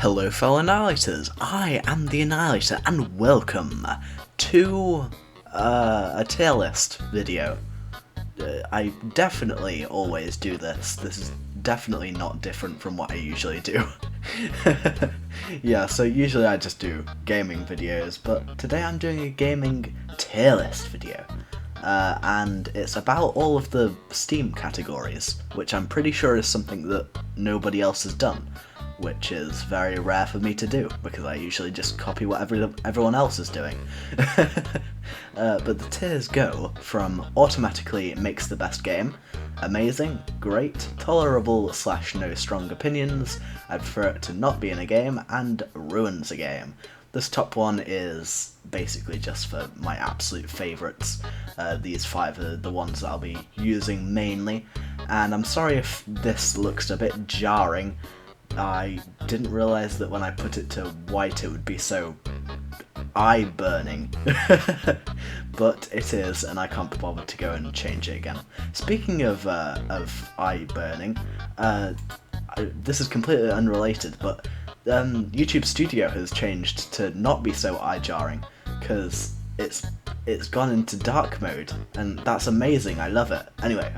Hello fellow Annihilators, I am the Annihilator and welcome to a tier list video. I definitely always do this is definitely not different from what I usually do. Yeah, so usually I just do gaming videos, but today I'm doing a gaming tier list video. And it's about all of the Steam categories, which I'm pretty sure is something that nobody else has done, which is very rare for me to do, because I usually just copy what everyone else is doing. But the tiers go from automatically makes the best game, amazing, great, tolerable / no strong opinions, I prefer it to not be in a game, and ruins a game. This top one is basically just for my absolute favourites. These 5 are the ones that I'll be using mainly, and I'm sorry if this looks a bit jarring. I didn't realise that when I put it to white it would be so eye-burning, but it is, and I can't be bothered to go and change it again. Speaking of eye-burning, this is completely unrelated, but YouTube Studio has changed to not be so eye-jarring, because it's gone into dark mode, and that's amazing, I love it. Anyway,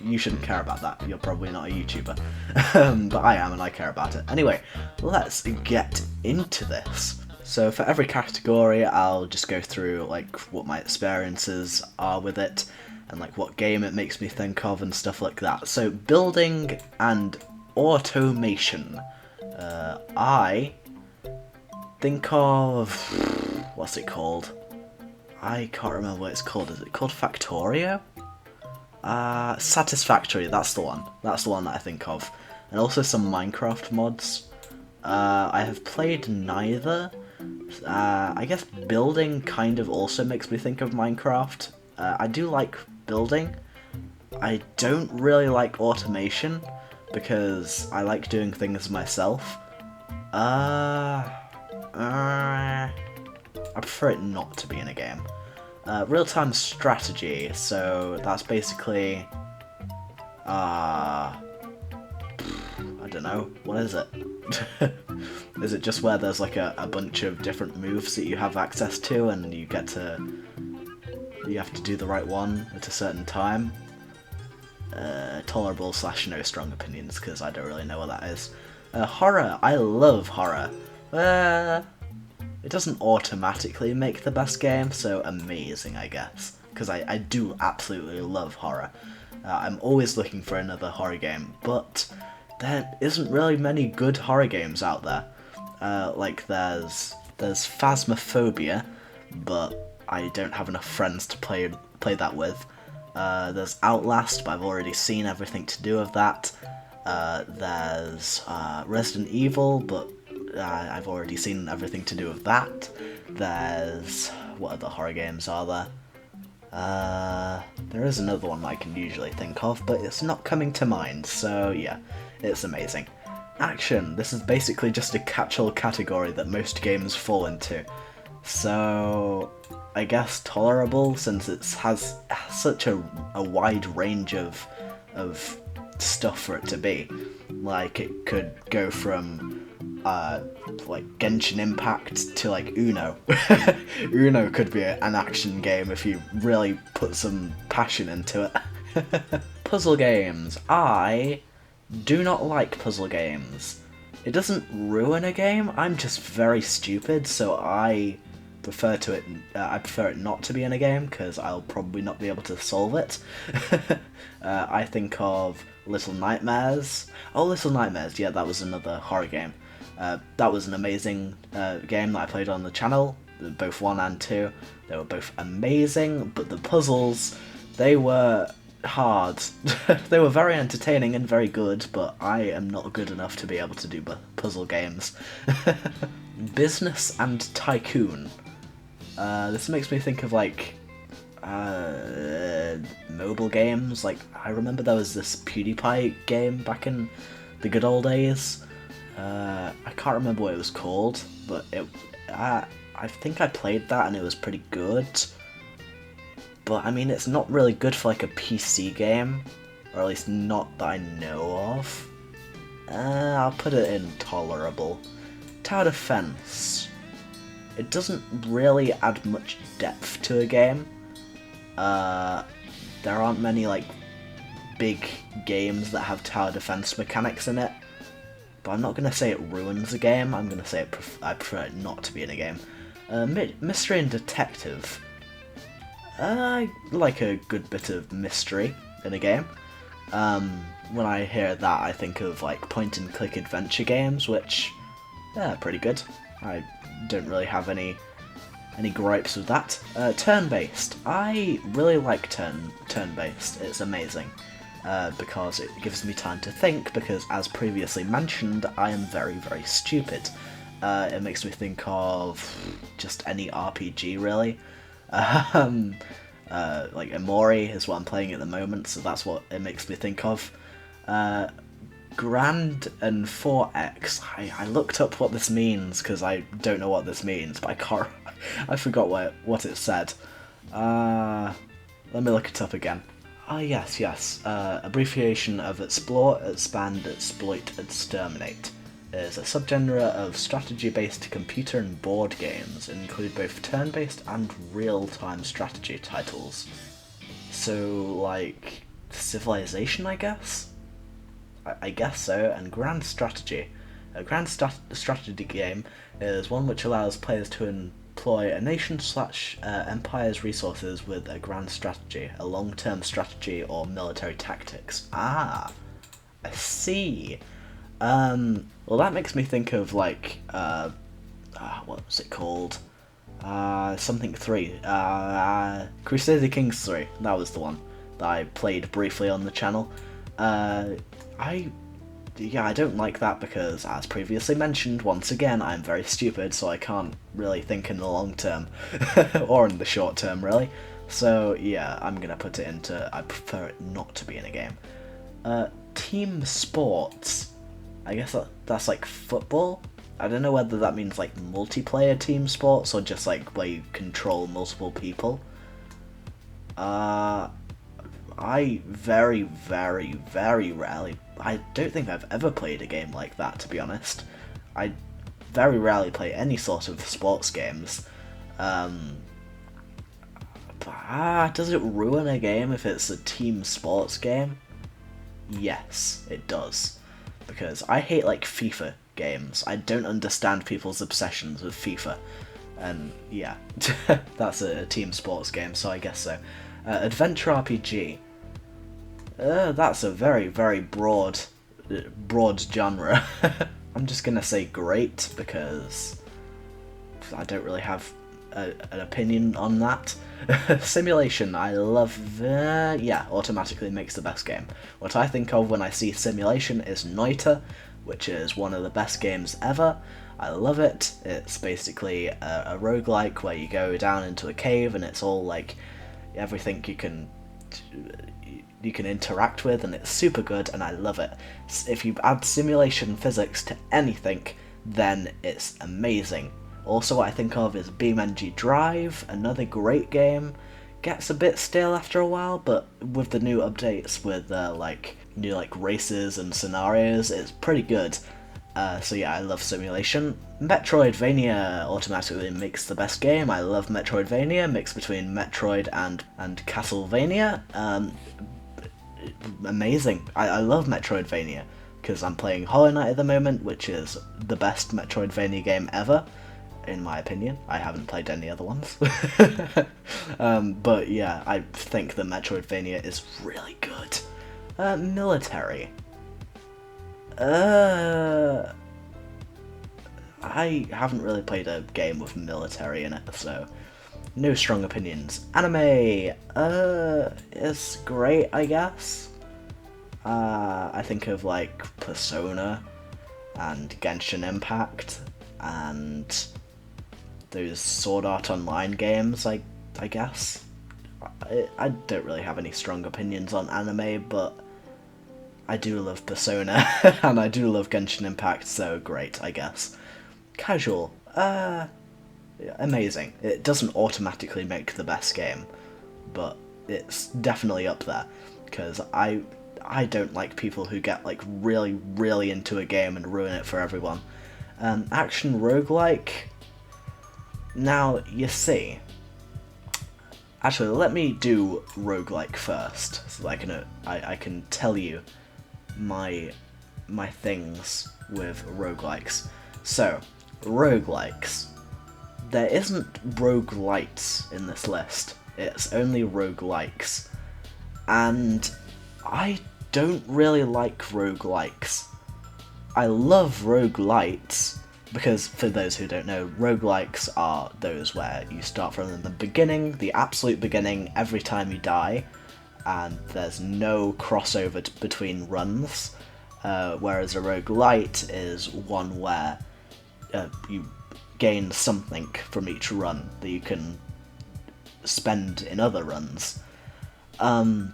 you shouldn't care about that, you're probably not a YouTuber, but I am and I care about it. Anyway, let's get into this. So for every category I'll just go through like what my experiences are with it, and like what game it makes me think of and stuff like that. So building and automation. I think of, what's it called? I can't remember what it's called. Is it called Factorio? Satisfactory, that's the one. That's the one that I think of. And also some Minecraft mods. I have played neither. I guess building kind of also makes me think of Minecraft. I do like building. I don't really like automation, because I like doing things myself. I prefer it not to be in a game. Real-time strategy, so that's basically, I don't know, what is it? Is it just where there's like a bunch of different moves that you have access to, and you have to do the right one at a certain time? Tolerable / no strong opinions, because I don't really know what that is. Horror, I love horror. It doesn't automatically make the best game, so amazing, I guess, because I do absolutely love horror. I'm always looking for another horror game, but there isn't really many good horror games out there. Like there's Phasmophobia, but I don't have enough friends to play that with. There's Outlast, but I've already seen everything to do with that. There's Resident Evil, but I've already seen everything to do with that. There's, what other horror games are there? There is another one I can usually think of, but it's not coming to mind, so yeah, it's amazing. Action, this is basically just a catch-all category that most games fall into. So I guess tolerable, since it has such a wide range of stuff for it to be. Like, it could go from like Genshin Impact to like Uno. Uno could be an action game if you really put some passion into it. Puzzle games. I do not like puzzle games. It doesn't ruin a game, I'm just very stupid, so I prefer it not to be in a game, because I'll probably not be able to solve it. I think of Little Nightmares. Oh, Little Nightmares, yeah, that was another horror game. That was an amazing game that I played on the channel, both 1 and 2. They were both amazing, but the puzzles, they were hard. They were very entertaining and very good, but I am not good enough to be able to do puzzle games. Business and Tycoon. This makes me think of like mobile games. Like, I remember there was this PewDiePie game back in the good old days. I can't remember what it was called, but I think I played that and it was pretty good. But I mean, it's not really good for like a PC game, or at least not that I know of. I'll put it in tolerable. tower defense, it doesn't really add much depth to a game. There aren't many like big games that have tower defense mechanics in it, but I'm not going to say it ruins a game. I'm going to say I prefer it not to be in a game. Mystery and detective. I like a good bit of mystery in a game. When I hear that, I think of like point-and-click adventure games, which are pretty good. I don't really have any gripes with that. Turn-based. I really like turn-based. It's amazing. Because it gives me time to think, because as previously mentioned, I am very, very stupid. It makes me think of just any RPG, really. Like Amori is what I'm playing at the moment, so that's what it makes me think of. Grand and 4X. I looked up what this means, because I don't know what this means, but I forgot what it said. Let me look it up again. Yes. Abbreviation of Explore, Expand, Exploit, Exterminate. Is a subgenre of strategy-based computer and board games, and include both turn-based and real-time strategy titles. So, like, Civilization, I guess? I guess so, and Grand Strategy. A Grand Strategy game is one which allows players to employ a nation/empire's resources with a grand strategy, a long-term strategy, or military tactics. Ah, I see. Well, that makes me think of, like, what was it called? Something 3. Crusader Kings 3. That was the one that I played briefly on the channel. I don't like that because, as previously mentioned, once again, I'm very stupid, so I can't really think in the long term, or in the short term, really. So, yeah, I'm gonna put it into, I prefer it not to be in a game. Team sports. I guess that's like football? I don't know whether that means like multiplayer team sports, or just like where you control multiple people. I very, very, very rarely, I don't think I've ever played a game like that, to be honest. I very rarely play any sort of sports games. Does it ruin a game if it's a team sports game? Yes, it does. Because I hate, like, FIFA games. I don't understand people's obsessions with FIFA. And, yeah, that's a team sports game, so I guess so. Adventure RPG. That's a very, very broad genre. I'm just gonna say great, because I don't really have an opinion on that. Simulation, I love, automatically makes the best game. What I think of when I see simulation is Noita, which is one of the best games ever. I love it. It's basically a roguelike where you go down into a cave and it's all like everything you can interact with, and it's super good and I love it. If you add simulation physics to anything, then it's amazing. Also, what I think of is BeamNG Drive, another great game. Gets a bit stale after a while, but with the new updates, with new races and scenarios, it's pretty good. So yeah, I love simulation. Metroidvania automatically makes the best game. I love Metroidvania, mix between Metroid and Castlevania. Amazing. I love Metroidvania, because I'm playing Hollow Knight at the moment, which is the best Metroidvania game ever. In my opinion. I haven't played any other ones. But yeah, I think the Metroidvania is really good. Military. I haven't really played a game with military in it, so no strong opinions. Anime, is great, I guess. I think of like Persona and Genshin Impact and those Sword Art Online games, I guess. I don't really have any strong opinions on anime, but I do love Persona, and I do love Genshin Impact, so great, I guess. Casual, amazing. It doesn't automatically make the best game, but it's definitely up there, because I don't like people who get like really, really into a game and ruin it for everyone. Action roguelike. Now, you see, actually, let me do roguelike first, so that I can tell you my things with roguelikes. So, roguelikes. There isn't roguelites in this list, it's only roguelikes. And I don't really like roguelikes. I love roguelites, because for those who don't know, roguelikes are those where you start from the beginning, the absolute beginning, every time you die, and there's no crossover between runs, whereas a roguelite is one where you gain something from each run that you can spend in other runs. And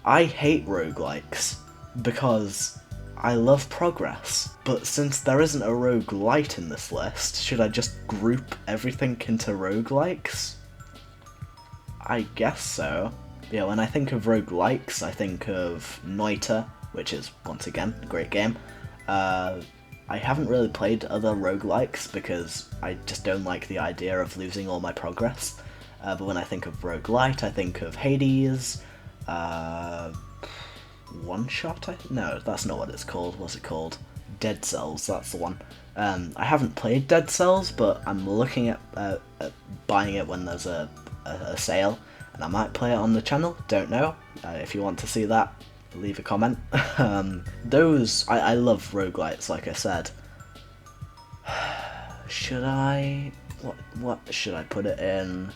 I hate roguelikes because I love progress. But since there isn't a roguelite in this list, should I just group everything into roguelikes? I guess so. Yeah, when I think of roguelikes, I think of Noita, which is, once again, a great game. I haven't really played other roguelikes because I just don't like the idea of losing all my progress. But when I think of roguelite, I think of Hades, One Shot? No, that's not what it's called. What's it called? Dead Cells, that's the one. I haven't played Dead Cells, but I'm looking at buying it when there's a sale, and I might play it on the channel, don't know. If you want to see that, leave a comment. I love roguelites, like I said. Should I... What should I put it in?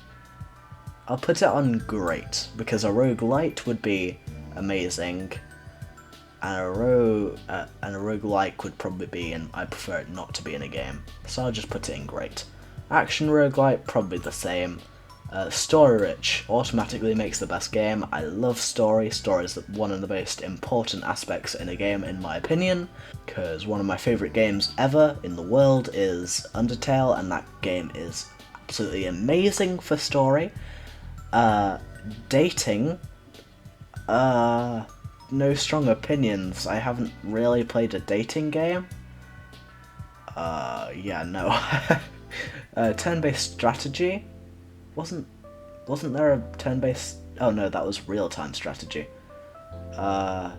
I'll put it on great, because a roguelite would be amazing, and a roguelike would probably be, and I prefer it not to be in a game, so I'll just put it in great. Action roguelite, probably the same. Story rich automatically makes the best game. I love story. Story is one of the most important aspects in a game, in my opinion, because one of my favourite games ever in the world is Undertale, and that game is absolutely amazing for story. Dating, no strong opinions. I haven't really played a dating game. Yeah, no. Turn-based strategy? Wasn't there a turn-based... Oh no, that was real-time strategy. Oh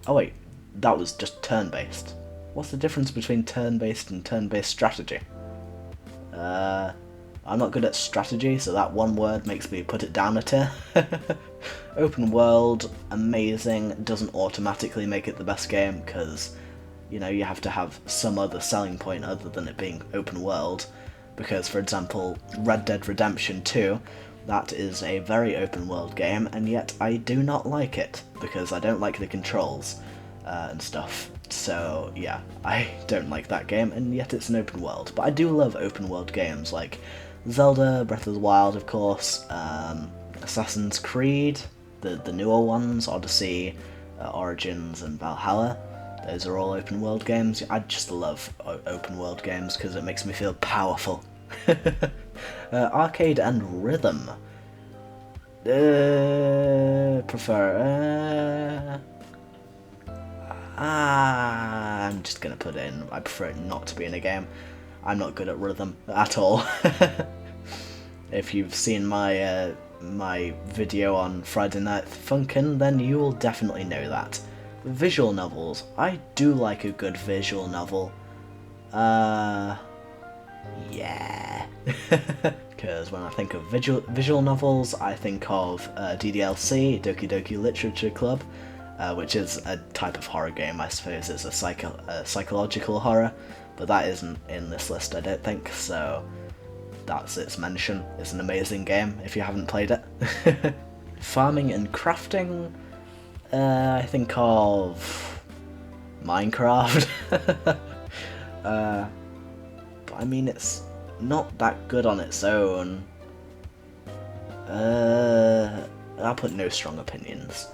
wait, that was just turn-based. What's the difference between turn-based and turn-based strategy? I'm not good at strategy, so that one word makes me put it down a tier. Open world, amazing, doesn't automatically make it the best game, because, you know, you have to have some other selling point other than it being open world. Because, for example, Red Dead Redemption 2, that is a very open world game, and yet I do not like it, because I don't like the controls and stuff. So, yeah, I don't like that game, and yet it's an open world. But I do love open world games, like Zelda, Breath of the Wild, of course, Assassin's Creed, the newer ones, Odyssey, Origins, and Valhalla. Those are all open world games. I just love open world games because it makes me feel powerful. Arcade and rhythm. I'm just gonna put it in. I prefer it not to be in a game. I'm not good at rhythm at all. If you've seen my my video on Friday Night Funkin', then you will definitely know that. Visual novels. I do like a good visual novel. Yeah. Because when I think of visual novels, I think of DDLC, Doki Doki Literature Club, which is a type of horror game, I suppose. It's a psychological horror, but that isn't in this list, I don't think, so that's its mention. It's an amazing game if you haven't played it. Farming and crafting. I think of Minecraft. But I mean, it's not that good on its own. I'll put no strong opinions.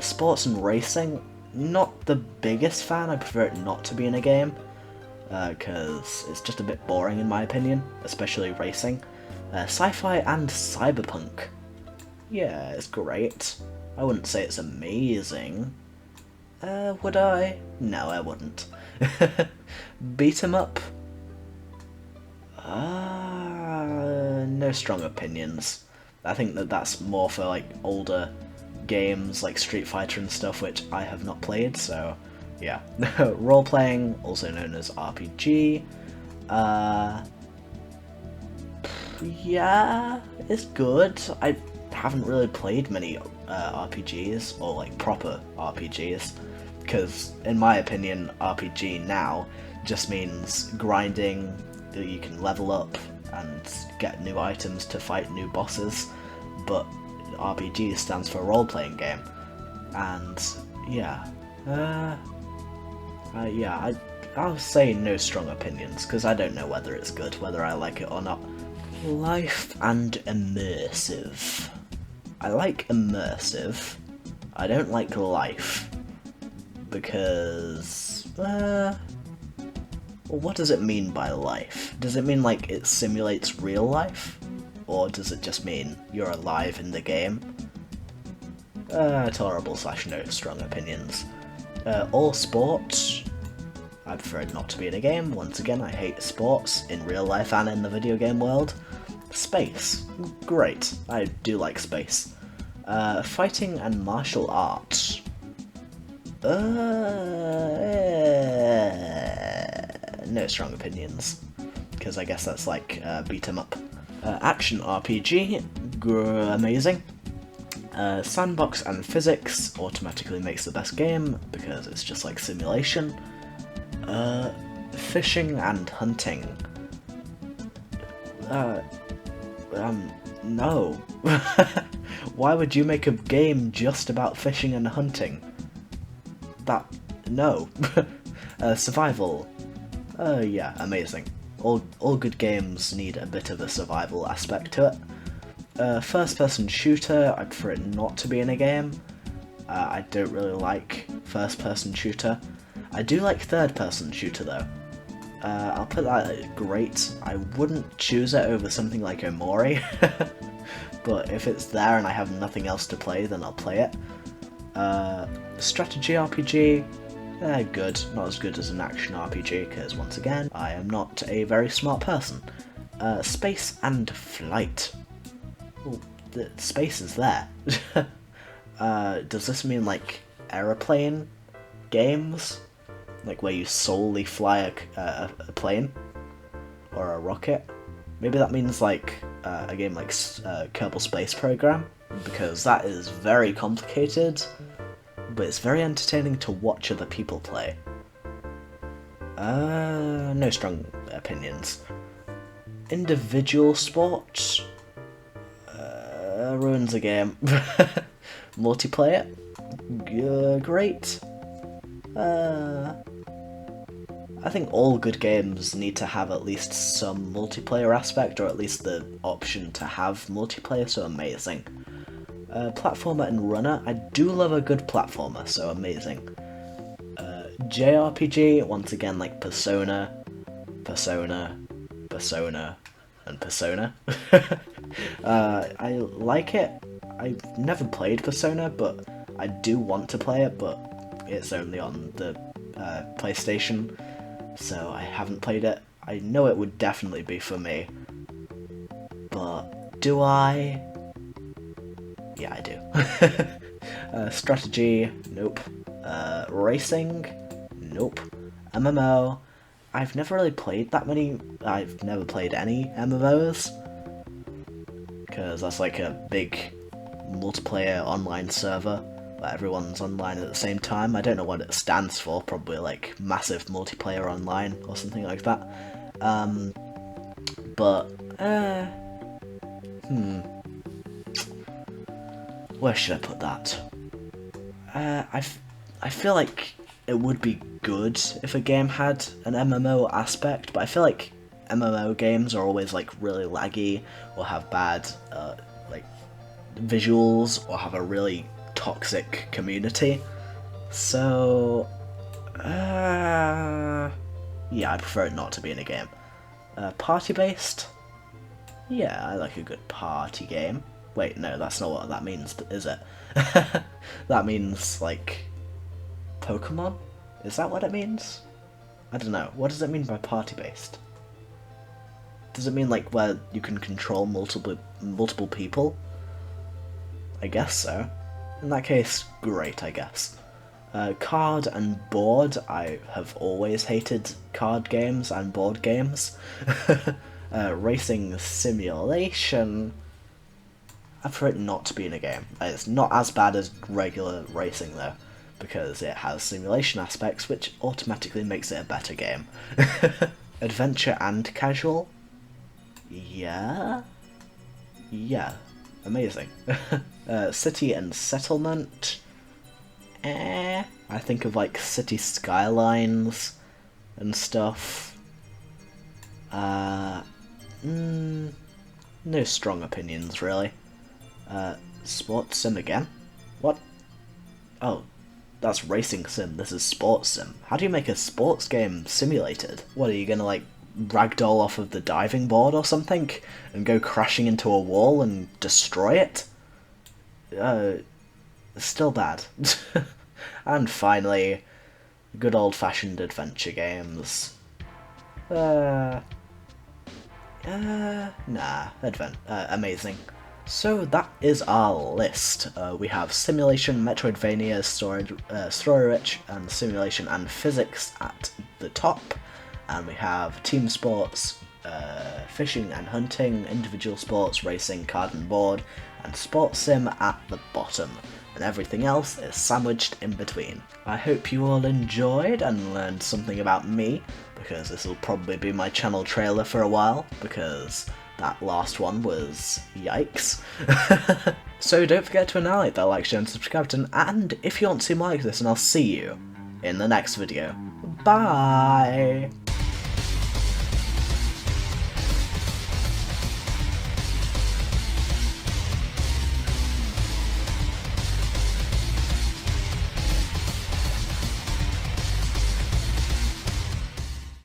Sports and racing, not the biggest fan. I prefer it not to be in a game, because it's just a bit boring in my opinion, especially racing. Sci-fi and cyberpunk. Yeah, it's great. I wouldn't say it's amazing. Would I? No, I wouldn't. Beat 'em up? No strong opinions. I think that's more for like older games like Street Fighter and stuff, which I have not played, so yeah. Role-playing, also known as RPG. Yeah, it's good. I haven't really played many RPGs, or like proper RPGs, because in my opinion, RPG now just means grinding, that you can level up and get new items to fight new bosses, but RPG stands for role-playing game, and yeah, I'll say no strong opinions, because I don't know whether it's good, whether I like it or not. Life and immersive. I like immersive. I don't like life, because, well, what does it mean by life? Does it mean like it simulates real life? Or does it just mean you're alive in the game? Tolerable / no strong opinions. All sports. I prefer it not to be in a game. Once again, I hate sports in real life and in the video game world. Space. Great. I do like space. Fighting and martial arts. No strong opinions, because I guess that's like beat 'em up. Action RPG, amazing. Sandbox and physics automatically makes the best game, because it's just like simulation. Fishing and hunting. No. Why would you make a game just about fishing and hunting? No. Survival. Yeah, amazing. All good games need a bit of a survival aspect to it. First-person shooter, I prefer it not to be in a game. I don't really like first-person shooter. I do like third-person shooter though. I'll put that at great. I wouldn't choose it over something like Omori, but if it's there and I have nothing else to play, then I'll play it. Strategy RPG, good. Not as good as an action RPG, because once again, I am not a very smart person. Space and flight. Well, the space is there. Does this mean like aeroplane games? Like where you solely fly a plane? Or a rocket? Maybe that means like a game like Kerbal Space Program, because that is very complicated, but it's very entertaining to watch other people play. No strong opinions. Individual sports? Ruins a game. Multiplayer? Great. I think all good games need to have at least some multiplayer aspect, or at least the option to have multiplayer, so amazing. Platformer and runner, I do love a good platformer, so amazing. JRPG, once again, like Persona, and Persona. I like it. I've never played Persona, but I do want to play it, but it's only on the PlayStation, so I haven't played it. I know it would definitely be for me, but do I? Yeah, I do. Strategy, nope. Racing, nope. MMO, I've never really played that many. I've never played any MMOs, because that's like a big multiplayer online server where everyone's online at the same time. I don't know what it stands for, probably like massive multiplayer online or something like that. Where should I put that? I feel like it would be good if a game had an MMO aspect, but I feel like MMO games are always like really laggy, or have bad like visuals, or have a really toxic community. So yeah, I prefer it not to be in a game. Party based? Yeah, I like a good party game. Wait, no, that's not what that means, is it? That means like Pokemon? Is that what it means? I don't know. What does it mean by party-based? Does it mean like where you can control multiple people? I guess so. In that case, great, I guess. Card and board. I have always hated card games and board games. Racing simulation. I prefer it not to be in a game. It's not as bad as regular racing though, because it has simulation aspects, which automatically makes it a better game. Adventure and casual? Yeah? Yeah. Amazing. City and settlement? I think of like city skylines and stuff. No strong opinions really. Sports sim again? What? Oh, that's racing sim, this is sports sim. How do you make a sports game simulated? What, are you gonna like ragdoll off of the diving board or something and go crashing into a wall and destroy it? Still bad. And finally, good old-fashioned adventure games. Nah, amazing. So that is our list. We have Simulation, Metroidvania, Story-Rich, and Simulation and Physics at the top. And we have Team Sports, Fishing and Hunting, Individual Sports, Racing, Card and Board, and Sports Sim at the bottom. And everything else is sandwiched in between. I hope you all enjoyed and learned something about me, because this will probably be my channel trailer for a while, because that last one was yikes. So don't forget to annihilate that like, share and subscribe button, and if you want to see more like this, and I'll see you in the next video. Bye!